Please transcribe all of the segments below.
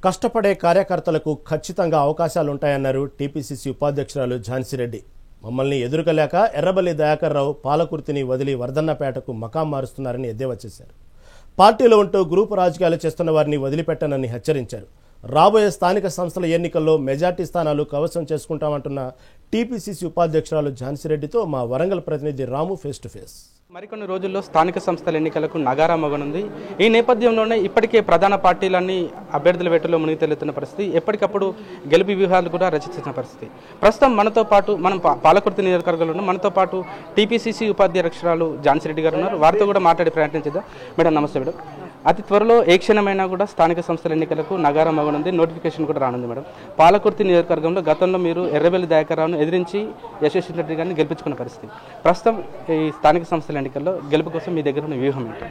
కష్టపడే కార్యకర్తలకు ఖచ్చితంగా అవకాశాలుంటాయన్నారు టీపీసీసీ ఉపాధ్యక్షురాలు ఝాన్సీరెడ్డి. మమ్మల్ని ఎదురుకలేక ఎర్రబెల్లి దయాకర్ రావు పాలకుర్తిని వదిలి వర్ధన్నపేటకు మకాం మారుస్తున్నారని ఎద్దేవా చేశారు. పార్టీలో ఉంటూ గ్రూపు రాజకీయాలు చేస్తున్న వారిని వదిలిపెట్టనని హెచ్చరించారు. రాబోయే స్థానిక సంస్థల ఎన్నికల్లో మెజార్టీ స్థానాలు కవసం చేసుకుంటామంటున్న టీపీసీసీ ఉపాధ్యక్షురాలు ఝాన్సీరెడ్డితో మా వరంగల్ ప్రతినిధి రాము ఫేస్ టు ఫేస్. మరికొన్ని రోజుల్లో స్థానిక సంస్థల ఎన్నికలకు నగారా మోగనుంది. ఈ నేపథ్యంలోనే ఇప్పటికే ప్రధాన పార్టీలన్నీ అభ్యర్థుల వేటలో మునిగి తేలుతున్న పరిస్థితి, ఎప్పటికప్పుడు గెలుపు వ్యూహాలు కూడా రచిస్తున్న పరిస్థితి. ప్రస్తుతం మనతో పాటు మనం పాలకుర్తి నియోజకవర్గంలో ఉన్న మనతో పాటు టీపీసీసీ ఉపాధ్యక్షురాలు ఝాన్సీరెడ్డి గారు ఉన్నారు. వారితో కూడా మాట్లాడి ప్రయత్నించేద్దాం. మేడం నమస్తే. మేడం, అతి త్వరలో ఏ క్షణమైనా కూడా స్థానిక సంస్థల ఎన్నికలకు నగారా మోగనుంది, నోటిఫికేషన్ కూడా రానుంది. మేడం, పాలకుర్తి నియోజకవర్గంలో గతంలో మీరు ఎర్రబెల్లి దయాకర్ రావును ఎదిరించి యశస్వి రెడ్డి గారిని గెలిపించుకున్న పరిస్థితి. ప్రస్తుతం ఈ స్థానిక సంస్థల ఎన్నికల్లో గెలుపు కోసం మీ దగ్గర ఉన్న వ్యూహం ఏంటి?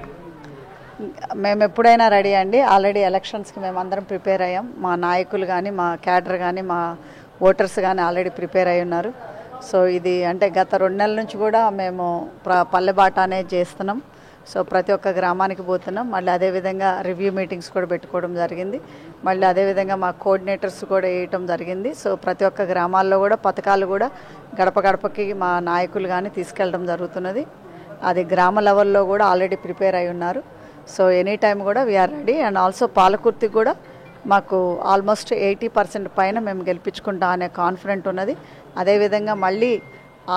మేము ఎప్పుడైనా రెడీ అండి. ఆల్రెడీ ఎలక్షన్స్కి మేము అందరం ప్రిపేర్ అయ్యాం. మా నాయకులు కానీ, మా క్యాడర్ కానీ, మా ఓటర్స్ కానీ ఆల్రెడీ ప్రిపేర్ అయి ఉన్నారు. సో ఇది అంటే గత 2 నెలల నుంచి కూడా మేము పల్లెబాట అనేది చేస్తున్నాం. సో ప్రతి ఒక్క గ్రామానికి పోతున్నాం. మళ్ళీ అదేవిధంగా రివ్యూ మీటింగ్స్ కూడా పెట్టుకోవడం జరిగింది. మళ్ళీ అదేవిధంగా మా కోఆర్డినేటర్స్ కూడా వేయటం జరిగింది. సో ప్రతి ఒక్క గ్రామాల్లో కూడా పథకాలు కూడా గడప గడపకి మా నాయకులు కానీ తీసుకెళ్ళడం జరుగుతున్నది. అది గ్రామ లెవెల్లో కూడా ఆల్రెడీ ప్రిపేర్ అయి ఉన్నారు. సో ఎనీ టైం కూడా వీఆర్ రెడీ. అండ్ ఆల్సో పాలకుర్తికి కూడా మాకు ఆల్మోస్ట్ 80% పైన మేము గెలిపించుకుంటాం అనే కాన్ఫిడెంట్ ఉన్నది. అదేవిధంగా మళ్ళీ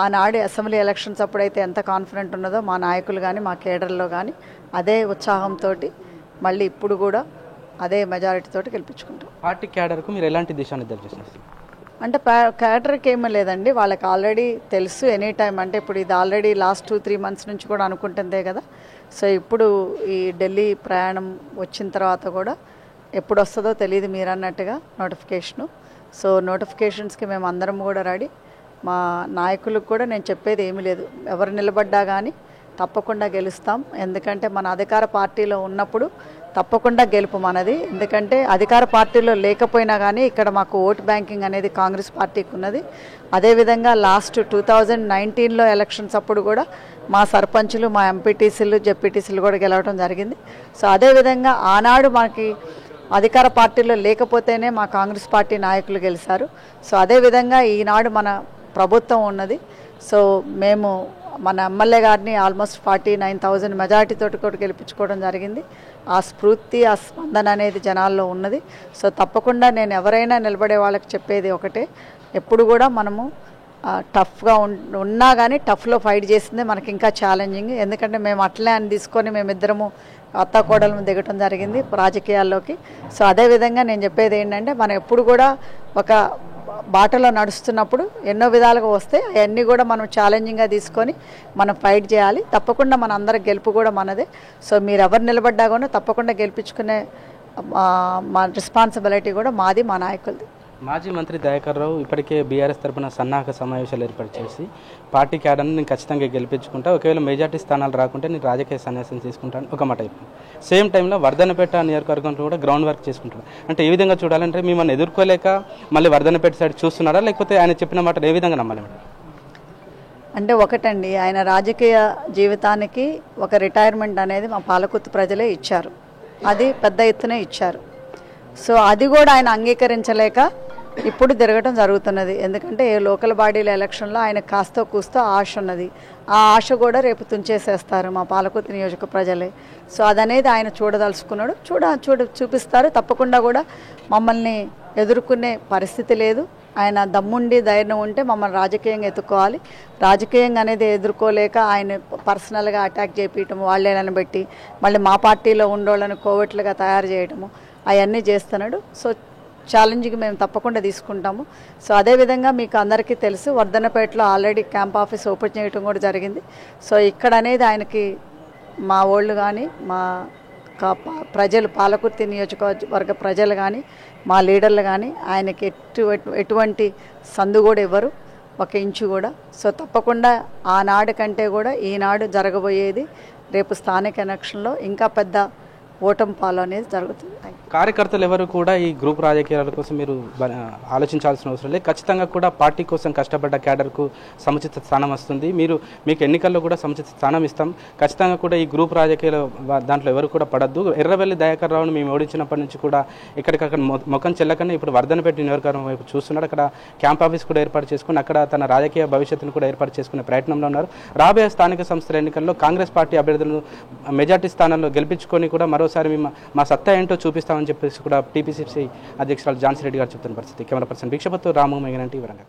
ఆనాడు అసెంబ్లీ ఎలక్షన్స్ అప్పుడైతే ఎంత కాన్ఫిడెంట్ ఉన్నదో మా నాయకులు కానీ, మా కేడర్లో కానీ అదే ఉత్సాహంతో మళ్ళీ ఇప్పుడు కూడా అదే మెజారిటీతో గెలిపించుకుంటాం. పార్టీ క్యాడర్కు మీరు ఎలాంటి దిశానిర్దేశం చేస్తారు? అంటే క్యాడర్కి ఏమీ లేదండి, వాళ్ళకి ఆల్రెడీ తెలుసు ఎనీ టైం. అంటే ఇప్పుడు ఇది ఆల్రెడీ లాస్ట్ 2-3 మంత్స్ నుంచి కూడా అనుకుంటుందే కదా. సో ఇప్పుడు ఈ ఢిల్లీ ప్రయాణం వచ్చిన తర్వాత కూడా ఎప్పుడు వస్తుందో తెలియదు మీరు అన్నట్టుగా నోటిఫికేషను. సో నోటిఫికేషన్స్కి మేము అందరం కూడా రెడీ. మా నాయకులకు కూడా నేను చెప్పేది ఏమీ లేదు, ఎవరు నిలబడ్డా కానీ తప్పకుండా గెలుస్తాం. ఎందుకంటే మన అధికార పార్టీలో ఉన్నప్పుడు తప్పకుండా గెలుపు మనది. ఎందుకంటే అధికార పార్టీలో లేకపోయినా కానీ ఇక్కడ మాకు ఓట్ బ్యాంకింగ్ అనేది కాంగ్రెస్ పార్టీకి ఉన్నది. అదేవిధంగా లాస్ట్ 2019లో ఎలక్షన్స్ అప్పుడు కూడా మా సర్పంచులు, మా ఎంపీటీసీలు, జెడ్పీటీసీలు కూడా గెలవడం జరిగింది. సో అదేవిధంగా ఆనాడు మనకి అధికార పార్టీలో లేకపోతేనే మా కాంగ్రెస్ పార్టీ నాయకులు గెలిచారు. సో అదేవిధంగా ఈనాడు మన ప్రభుత్వం ఉన్నది. సో మేము మన ఎమ్మెల్యే గారిని ఆల్మోస్ట్ 49,000 మెజార్టీతో కూడా గెలిపించుకోవడం జరిగింది. ఆ స్ఫూర్తి, ఆ స్పందన అనేది జనాల్లో ఉన్నది. సో తప్పకుండా నేను ఎవరైనా నిలబడే వాళ్ళకి చెప్పేది ఒకటే, ఎప్పుడు కూడా మనము టఫ్గా ఉన్నా కానీ టఫ్లో ఫైట్ చేసిందే మనకి ఇంకా ఛాలెంజింగ్. ఎందుకంటే మేము అట్లే అని తీసుకొని మేమిద్దరము అత్తాకోడలు దిగటం జరిగింది రాజకీయాల్లోకి. సో అదేవిధంగా నేను చెప్పేది ఏంటంటే మనం ఎప్పుడు కూడా ఒక బాటలో నడుస్తున్నప్పుడు ఎన్నో విధాలుగా వస్తే అవన్నీ కూడా మనం ఛాలెంజింగ్గా తీసుకొని మనం ఫైట్ చేయాలి. తప్పకుండా మన అందరి గెలుపు కూడా మనదే. సో మీరు ఎవరు నిలబడ్డా కూడా తప్పకుండా గెలిపించుకునే మా రెస్పాన్సిబిలిటీ కూడా మాది, మా నాయకులది. మాజీ మంత్రి దయాకర్ రావు ఇప్పటికే బీఆర్ఎస్ తరఫున సన్నాహక సమావేశాలు ఏర్పాటు చేసి పార్టీ క్యాడర్ని నేను ఖచ్చితంగా గెలిపించుకుంటా, ఒకవేళ మెజార్టీ స్థానాలు రాకుంటే నేను రాజకీయ సన్యాసం తీసుకుంటాను ఒక మాట చెప్పాను. సేమ్ టైంలో వర్ధన్నపేట నియోజకవర్గంలో కూడా గ్రౌండ్ వర్క్ చేసుకుంటాను. అంటే ఏ విధంగా చూడాలంటే మిమ్మల్ని ఎదుర్కోలేక మళ్ళీ వర్ధన్నపేట సైడ్ చూస్తున్నారా, లేకపోతే ఆయన చెప్పిన మాట ఏ విధంగా నమ్మాలి? అంటే ఒకటండి, ఆయన రాజకీయ జీవితానికి ఒక రిటైర్మెంట్ అనేది మా పాలకుర్తి ప్రజలే ఇచ్చారు, అది పెద్ద ఎత్తునే ఇచ్చారు. సో అది కూడా ఆయన అంగీకరించలేక ఇప్పుడు తిరగటం జరుగుతున్నది. ఎందుకంటే లోకల్ బాడీల ఎలక్షన్లో ఆయన కాస్తో కూస్తో ఆశ ఉన్నది. ఆ ఆశ కూడా రేపు తుంచేసేస్తారు మా పాలకుర్తి నియోజక ప్రజలే. సో అదనేది ఆయన చూడదలుచుకున్నాడు, చూపిస్తారు. తప్పకుండా కూడా మమ్మల్ని ఎదుర్కొనే పరిస్థితి లేదు. ఆయన దమ్ముండి ధైర్యం ఉంటే మమ్మల్ని రాజకీయంగా ఎత్తుకోవాలి. రాజకీయంగా అనేది ఎదుర్కోలేక ఆయన పర్సనల్గా అటాక్ చేపించటము, వాళ్ళని పెట్టి మళ్ళీ మా పార్టీలో ఉండోళ్ళని కోవట్లుగా తయారు చేయటము అవన్నీ చేస్తున్నాడు. సో ఛాలెంజ్కి మేము తప్పకుండా తీసుకుంటాము. సో అదేవిధంగా మీకు అందరికీ తెలుసు, వర్ధన్నపేటలో ఆల్రెడీ క్యాంప్ ఆఫీస్ ఓపెన్ చేయడం కూడా జరిగింది. సో ఇక్కడ అనేది ఆయనకి మా వాళ్ళు కానీ, మా ప్రజలు, పాలకుర్తి నియోజకవర్గ ప్రజలు కానీ, మా లీడర్లు కానీ ఆయనకి ఎటువంటి సందు కూడా ఇవ్వరు, 1 ఇంచు కూడా. సో తప్పకుండా ఆనాడు కంటే కూడా ఈనాడు జరగబోయేది రేపు స్థానిక ఎలక్షన్లో ఇంకా పెద్ద ఓటమి పాలు అనేది జరుగుతుంది. కార్యకర్తలు ఎవరు కూడా ఈ గ్రూప్ రాజకీయాల కోసం మీరు ఆలోచించాల్సిన అవసరం లేదు. ఖచ్చితంగా కూడా పార్టీ కోసం కష్టపడ్డ క్యాడర్కు సముచిత స్థానం వస్తుంది. మీకు ఎన్నికల్లో కూడా సముచిత స్థానం ఇస్తాం. ఖచ్చితంగా కూడా ఈ గ్రూప్ రాజకీయాల దాంట్లో ఎవరు కూడా పడద్దు. ఎర్రబెల్లి దయాకర్ రావును మేము ఓడించినప్పటి నుంచి కూడా ఇక్కడికక్కడ ముఖం చెల్లకనే ఇప్పుడు వర్ధనపేట నియోజకవర్గం వైపు చూస్తున్నాడు. అక్కడ క్యాంప్ ఆఫీస్ కూడా ఏర్పాటు చేసుకుని అక్కడ తన రాజకీయ భవిష్యత్తును కూడా ఏర్పాటు చేసుకునే ప్రయత్నంలో ఉన్నారు. రాబోయే స్థానిక సంస్థల ఎన్నికల్లో కాంగ్రెస్ పార్టీ అభ్యర్థులను మెజార్టీ స్థానాల్లో గెలిపించుకొని కూడా మరోసారి మా సత్తా ఏంటో చూపిస్తామని చెప్పేసి కూడా టీపీసీసీ అధ్యక్షురాలు ఝాన్సీ రెడ్డి గారు చెప్తున్న పరిస్థితి. కెమెరా పర్సన్ భిక్షపత్తు రాము మెగనంటి వరంగల్.